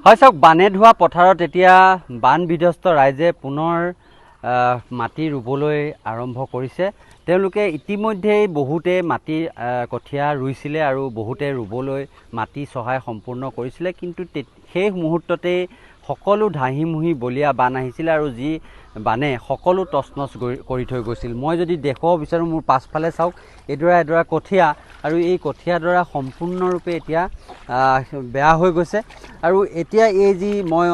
হয় চাওক, বানে ধোৱা পথাৰত এতিয়া বান বিধ্বস্ত ৰাইজে পুনৰ মাটি ৰুবলৈ আৰম্ভ কৰিছে। তেওঁলোকে ইতিমধ্যেই বহুতে মাটি কঠীয়া ৰুইছিলে আৰু বহুতে ৰুবলৈ মাটি চহাই সম্পূৰ্ণ কৰিছিলে, কিন্তু সেই মুহূৰ্ততেই সকলো ধাহিমুহি বলীয়া বান আহিছিলে আৰু যি বানে সকলো তছনছ কৰি থৈ গৈছিল। মই যদি দেখুৱাব বিচাৰোঁ, মোৰ পাছফালে চাওক, এডৰা এডৰা কঠীয়া, আৰু এই কঠীয়াডৰা সম্পূৰ্ণৰূপে এতিয়া বেয়া হৈ গৈছে। আৰু এতিয়া এই যি মই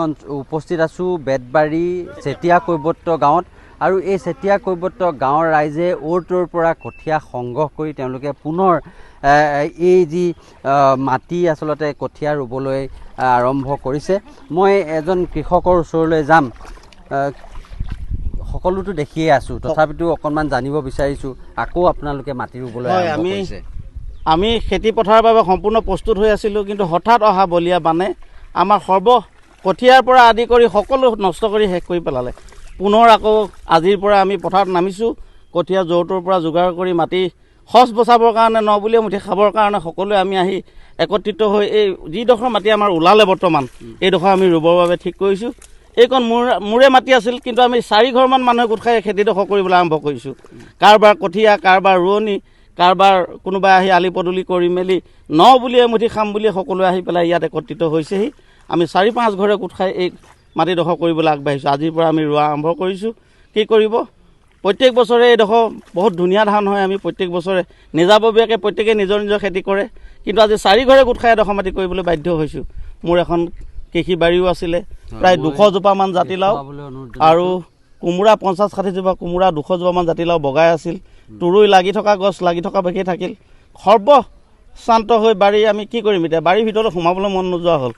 উপস্থিত আছোঁ বেতবাৰী চেতিয়া কৈৱৰ্ত গাঁৱত, আৰু এই চেতিয়া কৈৱৰ্ত গাঁৱৰ ৰাইজে অ'ৰ ত'ৰ পৰা কঠীয়া সংগ্ৰহ কৰি তেওঁলোকে পুনৰ এই যি মাটি আচলতে কঠীয়া ৰুবলৈ আৰম্ভ কৰিছে। মই এজন কৃষকৰ ওচৰলৈ যাম। সকলোতো দেখিয়ে আছোঁ, তথাপিতো অকণমান জানিব বিচাৰিছোঁ, আকৌ আপোনালোকে মাটি ৰুবলৈ আৰম্ভ কৰিছে। আমি খেতি পথাৰৰ বাবে সম্পূৰ্ণ প্ৰস্তুত হৈ আছিলোঁ, কিন্তু হঠাৎ অহা বলীয়া বানে আমাৰ কঠীয়াৰ পৰা আদি কৰি সকলো নষ্ট কৰি শেষ কৰি পেলালে। পুনৰ আকৌ আজিৰ পৰা আমি পথাৰত নামিছোঁ। কঠীয়া য'ৰ ত'ৰ পৰা যোগাৰ কৰি মাটি সচ বচাবৰ কাৰণে বুলিয়ে মুঠি খাবৰ কাৰণে সকলোৱে আমি আহি একত্ৰিত হৈ এই যিডোখৰ মাটি আমাৰ ওলালে বৰ্তমান, এইডোখৰ আমি ৰুবৰ বাবে ঠিক কৰিছোঁ। এইকণ মোৰে মাটি আছিল, কিন্তু আমি 4 ঘৰমান মানুহে গোট খাই খেতিডোখৰ কৰিবলৈ আৰম্ভ কৰিছোঁ। কাৰোবাৰ কঠীয়া, কাৰোবাৰ ৰোৱনী, কাৰোবাৰ কোনোবাই আহি আলি পদূলি কৰি মেলি বুলিয়ে মুঠি খাম বুলিয়ে সকলোৱে আহি পেলাই ইয়াত একত্ৰিত হৈছেহি। আমি 4-5 ঘৰে গোট খাই এই মাটিডোখৰ কৰিবলৈ আগবাঢ়িছোঁ। আজিৰ পৰা আমি ৰোৱা আৰম্ভ কৰিছোঁ। কি কৰিব, প্ৰত্যেক বছৰে এইডোখৰ বহুত ধুনীয়া ধান হয়। আমি প্ৰত্যেক বছৰে নিজাববীয়াকৈ প্ৰত্যেকে নিজৰ নিজৰ খেতি কৰে, কিন্তু আজি 4 ঘৰে গোট খাই এডোখৰ মাটি কৰিবলৈ বাধ্য হৈছোঁ। মোৰ এখন কৃষি বাৰীও আছিলে, প্ৰায় 200 জোপামান জাতিলাও আৰু কোমোৰা 50-60 জোপা কোমোৰা, 200 জোপামান জাতিলাও বগাই আছিল। তুৰৈ লাগি থকা গছ লাগি থকা বাকী থাকিল। সৰ্বশান্ত হৈ বাৰী আমি কি কৰিম এতিয়া, বাৰীৰ ভিতৰত সোমাবলৈ মন নোযোৱা হ'ল।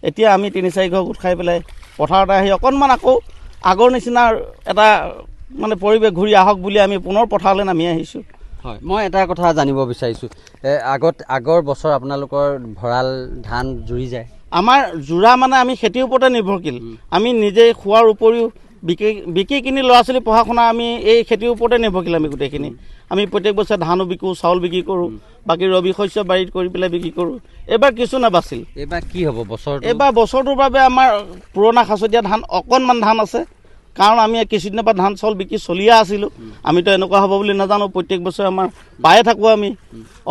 এতিয়া আমি 3-4 ঘৰ গোট খাই পেলাই পথাৰতে আহি অকণমান আকৌ আগৰ নিচিনা এটা পৰিৱেশ ঘূৰি আহক বুলি আমি পুনৰ পথাৰলৈ নামি আহিছোঁ। হয়, মই এটা কথা জানিব বিচাৰিছোঁ, আগৰ বছৰ আপোনালোকৰ ভঁৰাল ধান জুৰি যায়? আমাৰ জোৰা আমি খেতিৰ ওপৰতে নিৰ্ভৰশীল। আমি নিজে খোৱাৰ উপৰিও বিকি কিনি ল'ৰা ছোৱালী পঢ়া শুনা আমি এই খেতিৰ ওপৰতে নিৰ্ভৰশীল। আমি গোটেইখিনি আমি প্ৰত্যেক বছৰে ধানো বিকোঁ, চাউল বিক্ৰী কৰোঁ, বাকী ৰবি শস্য বাৰীত কৰি পেলাই বিক্ৰী কৰোঁ। এইবাৰ কিছু নাবাছিল। এইবাৰ কি হ'ব এইবাৰ বছৰটোৰ বাবে আমাৰ পুৰণা খাচতীয়া ধান অকণমান ধান আছে, কাৰণ আমি কিছুদিনৰ পৰা ধান চাউল বিক্ৰী চলিয়ে আছিলোঁ। আমিতো এনেকুৱা হ'ব বুলি নাজানো, প্ৰত্যেক বছৰে আমাৰ পায়ে থাকোঁ। আমি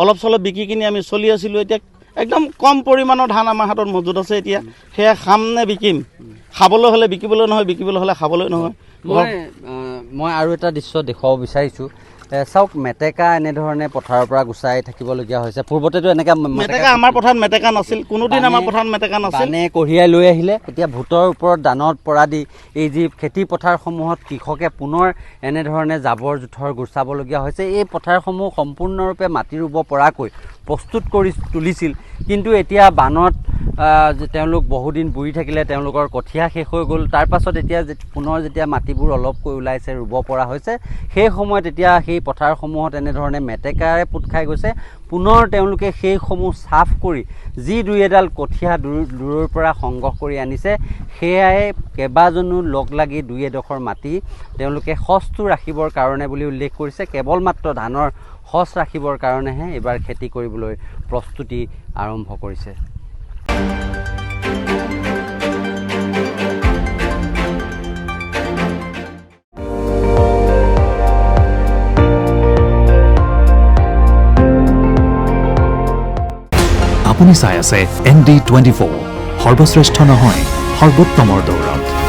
অলপ চলপ বিকি কিনি আমি চলি আছিলোঁ। এতিয়া একদম কম পৰিমাণৰ ধান আমাৰ হাতত মজুত আছে। এতিয়া সেয়া খাম নে বিকিম? খাবলৈ হ'লে বিকিবলৈ নহয়, বিকিবলৈ হ'লে খাবলৈ নহয়। মই আৰু এটা দৃশ্য দেখুৱাব বিচাৰিছোঁ। চাওক, মেটেকা এনেধৰণে পথাৰৰ পৰা গুচাই থাকিবলগীয়া হৈছে। পূৰ্বতেতো এনেকৈ মেটেকা আমাৰ পথাৰত মেটেকা নাছিল, কোনোদিন আমাৰ পথাৰত মেটেকা নাছিল। বানে কঢ়িয়াই লৈ আহিলে। এতিয়া ভোটৰ ওপৰত দানত পৰা দি এই যি খেতি পথাৰসমূহত কৃষকে পুনৰ এনেধৰণে জাবৰ জোঁথৰ গুচাবলগীয়া হৈছে। এই পথাৰসমূহ সম্পূৰ্ণৰূপে মাটি ৰুব পৰাকৈ প্ৰস্তুত কৰি তুলিছিল, কিন্তু এতিয়া বানত তেওঁলোক বহুদিন বুৰি থাকিলে, তেওঁলোকৰ কঠীয়া শেষ হৈ গ'ল। তাৰ পাছত এতিয়া পুনৰ যেতিয়া মাটিবোৰ অলপকৈ ওলাইছে, ৰুব পৰা হৈছে, সেই সময়ত এতিয়া সেই পথাৰসমূহত এনেধৰণে মেটেকাৰে পোত খাই গৈছে। পুনৰ তেওঁলোকে সেইসমূহ চাফ কৰি যি 2-এডাল কঠীয়া দূৰৰ পৰা সংগ্ৰহ কৰি আনিছে, সেয়াই কেইবাজনো লগ লাগি 2-এডোখৰ মাটি তেওঁলোকে সচটো ৰাখিবৰ কাৰণে বুলি উল্লেখ কৰিছে। কেৱল মাত্ৰ ধানৰ সচ ৰাখিবৰ কাৰণেহে এইবাৰ খেতি কৰিবলৈ প্ৰস্তুতি আৰম্ভ কৰিছে। আপুনি চাই আছে ND24, সৰ্বশ্ৰেষ্ঠ নহয়, সৰ্বোত্তমৰ দৌৰত।